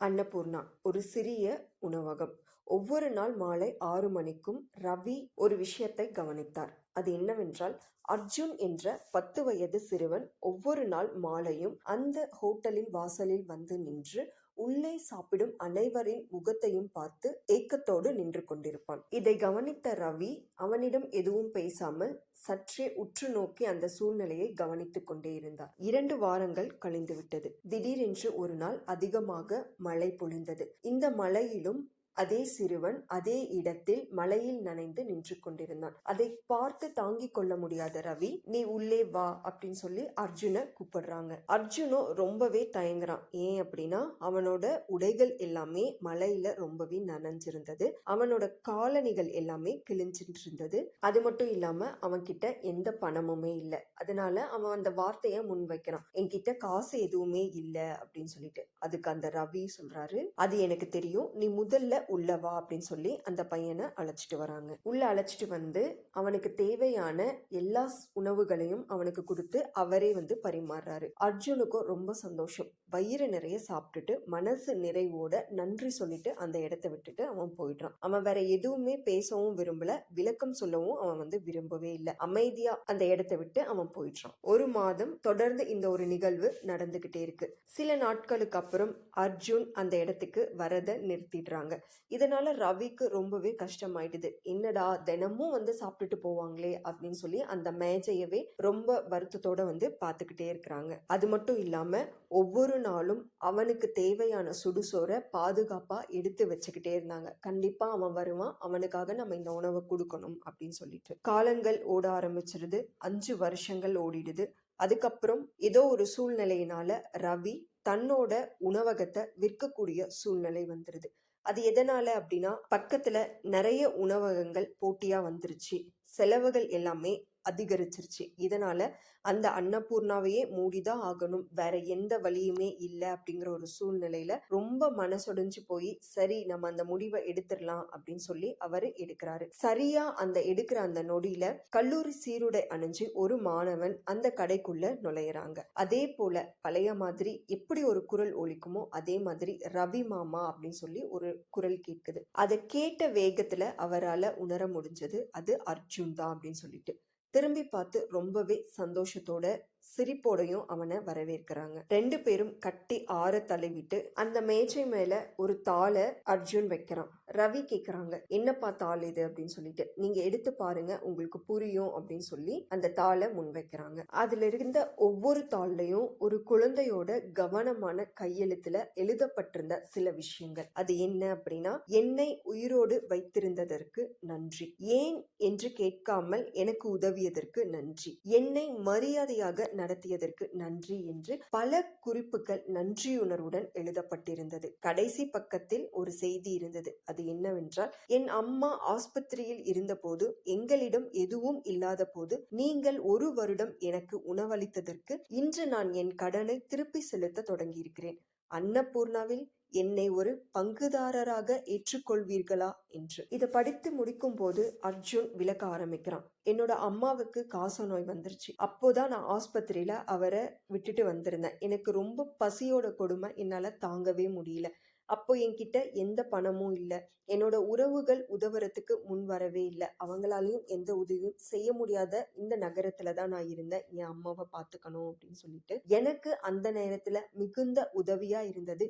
அன்னபூர்ணா ஒரு சிறிய உணவகம். ஒவ்வொரு நாள் மாலை 6 மணிக்கும் ரவி ஒரு விஷயத்தை கவனித்தார். அது என்னவென்றால், அர்ஜுன் என்ற 10 வயது சிறுவன் ஒவ்வொரு நாள் மாலையும் அந்த ஹோட்டலின் வாசலில் வந்து நின்று உள்ளே சாப்பிடும் அனைவரின் முகத்தையும் பார்த்து ஏக்கத்தோடு நின்று கொண்டிருப்பான். இதை கவனித்த ரவி அவனிடம் எதுவும் பேசாமல் சற்றே உற்று நோக்கி அந்த சூழ்நிலையை கவனித்துக் கொண்டே இருந்தார். 2 வாரங்கள் கழிந்துவிட்டது. திடீரென்று ஒரு நாள் அதிகமாக மழை பொழிந்தது. இந்த மழையிலும் அதே சிறுவன் அதே இடத்தில் மழையில் நனைந்து நின்று கொண்டிருந்தான். அதை பார்த்து தாங்கிக் கொள்ள முடியாத ரவி, நீ உள்ளே வா அப்படின்னு சொல்லி அர்ஜுனை கூப்பிடுறாங்க. அர்ஜுனும் ரொம்பவே தயங்குறான். ஏன் அப்படின்னா, அவனோட உடைகள் எல்லாமே மழையில ரொம்பவே நனைஞ்சிருந்தது. அவனோட காலணிகள் எல்லாமே கிழிஞ்சிட்டு இருந்தது. அது மட்டும் இல்லாம அவன் கிட்ட எந்த பணமுமே இல்லை. அதனால அவன் அந்த வார்த்தைய முன் வைக்கிறான், என்கிட்ட காசு எதுவுமே இல்லை அப்படின்னு சொல்லிட்டு. அதுக்கு அந்த ரவி சொல்றாரு, அது எனக்கு தெரியும், நீ முதல்ல உள்ள வா அப்படின்னு சொல்லி அந்த பையனை அழைச்சிட்டு வராங்க. உள்ள அழைச்சிட்டு வந்து அவனுக்கு தேவையான எல்லா உணவுகளையும் அவனுக்கு கொடுத்து அவரே வந்து பரிமாறுறாரு. அர்ஜுனுக்கும் ரொம்ப சந்தோஷம். வயிறு நிறைய சாப்பிட்டுட்டு மனசு நிறைவோட நன்றி சொல்லிட்டு அந்த இடத்தை விட்டுட்டு அவன் போயிடுறான். அவன் வேற எதுவுமே பேசவும் விரும்பல, விளக்கம் சொல்லவும் அவன் வந்து விரும்பவே இல்லை. அமைதியா அந்த இடத்தை விட்டு அவன் போயிடுறான். 1 மாதம் தொடர்ந்து இந்த ஒரு நிகழ்வு நடந்துகிட்டே இருக்கு. சில நாட்களுக்கு அப்புறம் அர்ஜுன் அந்த இடத்துக்கு வரத நிறுத்திடுறாங்க. இதனால ரவிக்கு ரொம்பவே கஷ்டமாயிடுது. என்னடா தினமும் வந்து சாப்பிட்டுட்டு போவாங்களே அப்படின்னு சொல்லி அந்த மேஜையவே ரொம்ப வருத்தத்தோட வந்து பார்த்துக்கிட்டே இருக்கிறாங்க. அது மட்டும் இல்லாம ஒவ்வொரு நாளும் அவனுக்கு தேவையான சுடுசோரை பாதுகாப்பா எடுத்து வச்சுக்கிட்டே இருந்தாங்க. கண்டிப்பா அவன் வருவான், அவனுக்காக நம்ம இந்த உணவை கொடுக்கணும் அப்படின்னு சொல்லிட்டு. காலங்கள் ஓட ஆரம்பிச்சிருது. 5 வருஷங்கள் ஓடிடுது. அதுக்கப்புறம் ஏதோ ஒரு சூழ்நிலையினால ரவி தன்னோட உணவகத்தை விற்கக்கூடிய சூழ்நிலை வந்துருது. அது எதனால அப்படின்னா, பக்கத்துல நிறைய உணவகங்கள் போட்டியா வந்துருச்சு. செலவுகள் எல்லாமே அதிகரிச்சிருச்சு. இதனால அந்த அன்னபூர்ணாவையே மூடிதான் ஆகணும், வேற எந்த வழியுமே இல்லை அப்படிங்கிற ஒரு சூழ்நிலையில ரொம்ப மனசொடைஞ்சு போய், சரி நம்ம அந்த முடிவை எடுத்துடலாம் அப்படின்னு சொல்லி அவரு எடுக்கிறாரு. சரியா அந்த எடுக்கிற அந்த நொடியில கல்லூரி சீருடை அணிஞ்சு ஒரு மாணவன் அந்த கடைக்குள்ள நுழையிறாங்க. அதே போல பழைய மாதிரி எப்படி ஒரு குரல் ஒலிக்குமோ அதே மாதிரி ரவி மாமா அப்படின்னு சொல்லி ஒரு குரல் கேட்குது. அதை கேட்ட வேகத்துல அவரால் உணர முடிஞ்சது அது அர்ஜுன் தான் அப்படின்னு சொல்லிட்டு. திரும்பி பார்த்து ரொம்பவே சந்தோஷத்தோட சிரிப்போடையும் அவனை வரவேற்கிறாங்க. 2 பேரும் கட்டி ஆற தழுவிட்டு அந்த மேஜை மேல ஒரு தாளை அர்ஜுன் வைக்கிறான். ரவி கேக்குறாங்க, என்னப்பா தாள் இது அப்படின்னு சொல்லிட்டு. நீங்க எடுத்து பாருங்க, உங்களுக்கு புரியும் அப்படின்னு சொல்லி அந்த தாளை முன் வைக்கிறாங்க. அதுல இருந்த ஒவ்வொரு தாள்லையும் ஒரு குழந்தையோட கவனமான கையெழுத்துல எழுதப்பட்டிருந்த சில விஷயங்கள். அது என்ன அப்படின்னா, என்னை உயிரோடு வைத்திருந்ததற்கு நன்றி, ஏன் என்று கேட்காமல் எனக்கு உதவியதற்கு நன்றி, என்னை மரியாதையாக நடத்தியதற்கு நன்றி என்று பல குறிப்புகள் நன்றியுணர்வுடன் எழுதப்பட்டிருந்தது. கடைசி பக்கத்தில் ஒரு செய்தி இருந்தது. அது என்னவென்றால், என் அம்மா ஆஸ்பத்திரியில் இருந்தபோது, எங்களிடம் எதுவும் இல்லாத போது நீங்கள் 1 வருடம் எனக்கு உணவளித்ததற்கு இன்று நான் என் கடனை திருப்பி செலுத்த தொடங்கியிருக்கிறேன். அன்னபூர்ணாவில் என்னை ஒரு பங்குதாரராக ஏற்றுக்கொள்வீர்களா என்று. இதை படித்து முடிக்கும் போது அர்ஜுன் விளக்க ஆரம்பிக்கிறான். என்னோட அம்மாவுக்கு காச நோய் வந்துருச்சு. அப்போதான் நான் ஆஸ்பத்திரியில அவரை விட்டுட்டு வந்திருந்தேன். எனக்கு ரொம்ப பசியோட கொடுமை என்னால தாங்கவே முடியல. அப்போ என்கிட்ட எந்த பணமும் இல்லை. என்னோட உறவுகள் உதவுறதுக்கு முன் வரவே இல்லை. அவங்களாலையும் எந்த உதவியும் செய்ய முடியாத இந்த நகரத்துல தான் நான் இருந்தேன், என் அம்மாவை பார்த்துக்கணும் அப்படின்னு சொல்லிட்டு. எனக்கு அந்த நேரத்துல மிகுந்த உதவியா இருந்தது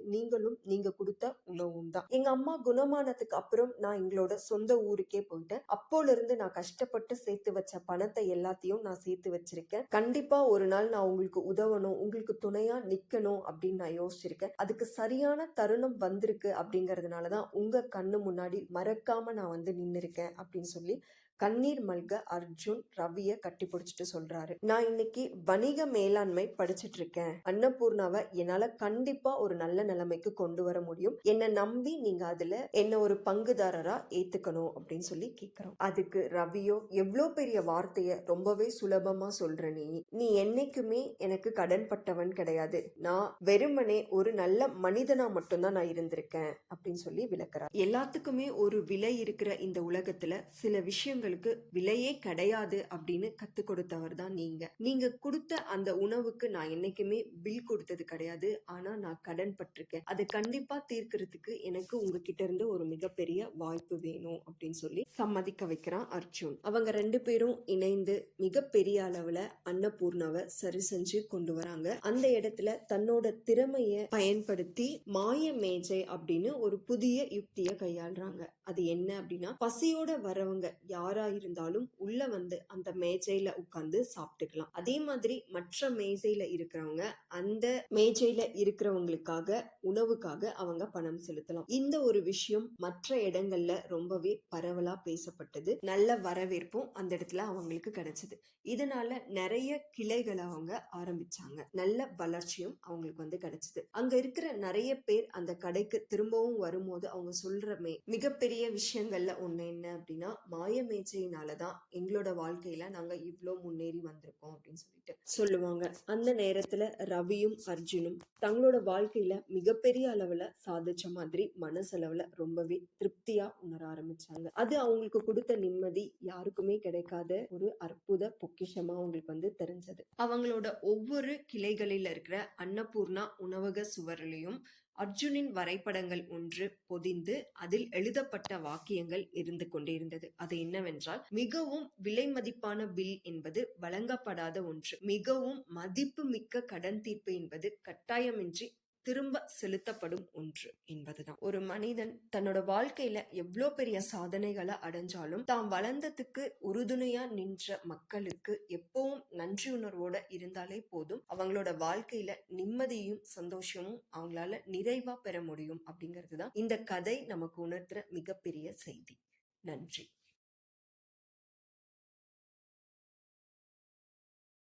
நீங்க கொடுத்த உணவும் தான். எங்க அம்மா குணமானதுக்கு அப்புறம் நான் எங்களோட சொந்த ஊருக்கே போயிட்டேன். அப்போல இருந்து நான் கஷ்டப்பட்டு சேர்த்து வச்ச பணத்தை எல்லாத்தையும் நான் சேர்த்து வச்சிருக்கேன். கண்டிப்பா ஒரு நாள் நான் உங்களுக்கு உதவணும், உங்களுக்கு துணையா நிக்கணும் அப்படின்னு நான் யோசிச்சிருக்கேன். அதுக்கு சரியான தருணம் வந்திருக்கு அப்படிங்கறதுனாலதான் உங்க கண்ணு முன்னாடி மறக்காம நான் வந்து நின்னு இருக்கேன் அப்படின்னு சொல்லி கண்ணீர் மல்க அர்ஜுன் ரவிய கட்டி பிடிச்சிட்டு சொல்றாரு. நான் இன்னைக்கு வணிக மேலாண்மை படிச்சுட்டு இருக்கேன். அன்னபூர்ணாவை என்னால கண்டிப்பா ஒரு நல்ல நிலைமைக்கு கொண்டு வர முடியும். என்னை நம்பி நீங்க அதுல என்ன ஒரு பங்குதாரரா ஏத்துக்கணும் அப்படின்னு சொல்லி கேட்கிறோம். அதுக்கு ரவியோ, எவ்வளவு பெரிய வார்த்தைய ரொம்பவே சுலபமா சொல்ற நீ என்னைக்குமே எனக்கு கடன் பட்டவன் கிடையாது. நான் வெறுமனே ஒரு நல்ல மனிதனா மட்டும்தான் நான் இருந்திருக்கேன் அப்படின்னு சொல்லி விளக்குறார். எல்லாத்துக்குமே ஒரு விலை இருக்கிற இந்த உலகத்துல சில விஷயங்கள் குழந்தைகளுக்கு விலையே கிடையாது அப்படின்னு கத்து கொடுத்தவர் தான் நீங்க கொடுத்த அந்த உணவுக்கு நான் என்னைக்குமே பில் கொடுத்தது கிடையாது. ஆனா நான் கடன் பட்டிருக்கேன். அதை கண்டிப்பா தீர்க்கறதுக்கு எனக்கு உங்ககிட்ட இருந்து ஒரு மிகப்பெரிய வாய்ப்பு வேணும் அப்படின்னு சொல்லி சம்மதிக்க வைக்கிறான் அர்ஜுன். அவங்க 2 பேரும் இணைந்து மிகப்பெரிய அளவுல அன்னபூர்ணாவை சரி செஞ்சு கொண்டு வராங்க. அந்த இடத்துல தன்னோட திறமைய பயன்படுத்தி மாய மேஜை அப்படின்னு ஒரு புதிய யுக்தியை கையாளுறாங்க. அது என்ன அப்படின்னா, பசியோட வரவங்க யாரா இருந்தாலும் உள்ள வந்து அந்த மேஜையில உட்கார்ந்து சாப்பிட்டுக்கலாம். அதே மாதிரி மற்ற மேஜையில இருக்கிறவங்க அந்த மேஜையில இருக்கிறவங்களுக்காக உணவுக்காக அவங்க பணம் செலுத்தலாம். இந்த ஒரு விஷயம் மற்ற இடங்கள்ல ரொம்பவே பரவலா பேசப்பட்டது. நல்ல வரவேற்பும் அந்த இடத்துல அவங்களுக்கு கிடைச்சது. இதனால நிறைய கிளைகளை அவங்க ஆரம்பிச்சாங்க. நல்ல வளர்ச்சியும் அவங்களுக்கு வந்து கிடைச்சது. அங்க இருக்கிற நிறைய பேர் அந்த கடைக்கு திரும்பவும் வரும்போது அவங்க சொல்ற மிகப்பெரிய விஷயங்கள்ல ஒண்ணு என்ன அப்படின்னா, மாய மேஜையினாலதான் எங்களோட வாழ்க்கையில நாங்க இவ்ளோ முன்னேறி வந்திருக்கோம் அப்படின்னு சொல்லிட்டு சொல்லுவாங்க. அந்த நேரத்துல ரவியும் அர்ஜுனும் தங்களோட வாழ்க்கையில மிகப்பெரிய அளவுல சாதிச்ச மாதிரி மனசளவுல ரொம்பவே திருப்தியா உணர ஆரம்பிச்சாங்க. அது அவங்களுக்கு கொடுத்த நிம்மதி யாருக்குமே கிடைக்காத ஒரு அற்புத பொக்கிஷமா அவங்களுக்கு வந்து தெரிஞ்சது. அவங்களோட ஒவ்வொரு கிளைகளில இருக்கிற அன்னபூர்ணா உணவக சுவரிலையும் அர்ஜுனின் வரைபடங்கள் ஒன்று பொதிந்து அதில் எழுதப்பட்ட வாக்கியங்கள் இருந்து கொண்டிருந்தது. அது என்னவென்றால், மிகவும் விலை மதிப்பான பில் என்பது வழங்கப்படாத ஒன்று, மிகவும் மதிப்பு மிக்க கடன் தீர்ப்பு என்பது கட்டாயமின்றி திரும்ப செலுத்தப்படும் ஒன்று என்பதுதான். ஒரு மனிதன் தன்னோட வாழ்க்கையில எவ்வளோ பெரிய சாதனைகளை அடைஞ்சாலும் தான் வளர்ந்ததுக்கு உறுதுணையா நின்ற மக்களுக்கு எப்பவும் நன்றி உணர்வோட இருந்தாலே போதும். அவங்களோட வாழ்க்கையில நிம்மதியும் சந்தோஷமும் அவங்களால நிறைவா பெற முடியும் அப்படிங்கிறது தான் இந்த கதை நமக்கு உணர்த்துற மிகப்பெரிய செய்தி. நன்றி.